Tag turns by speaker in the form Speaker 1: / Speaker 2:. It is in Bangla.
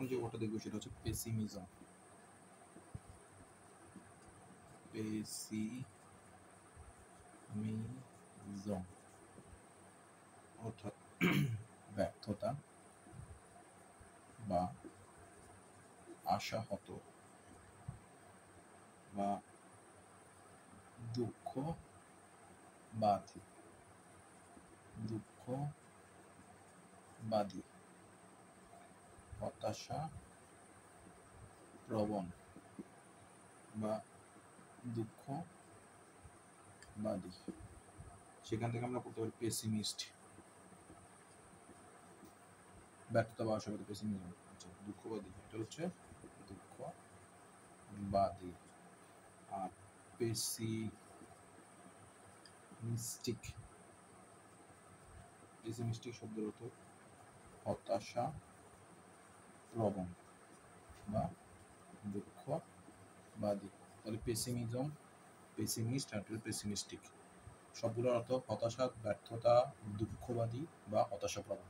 Speaker 1: এখন যে ওটা দেখবো সেটা হচ্ছে পেসিমিজম। পেসিমিজম অর্থাৎ ব্যর্থতা বা আশাহত বা দুঃখবাদী, হতাশা প্রবণ বা দুঃখবাদী। সেখান থেকে আমরা পড়তে পারি পেসিমিস্ট, ব্যর্থতা বা আশাবাদী, পেসিমিজম। আচ্ছা, দুঃখবাদী এটা হচ্ছে দুঃখবাদী। আর পেসিমিস্টিক শব্দের অর্থ হতাশা প্রবণ বা দুঃখবাদী। তাহলে পেসিমিজম, পেসিমিস্ট আর পেসিমিস্টিক সবগুলোর অর্থ হতাশা, ব্যর্থতা, দুঃখবাদী বা হতাশাপ্রবণ।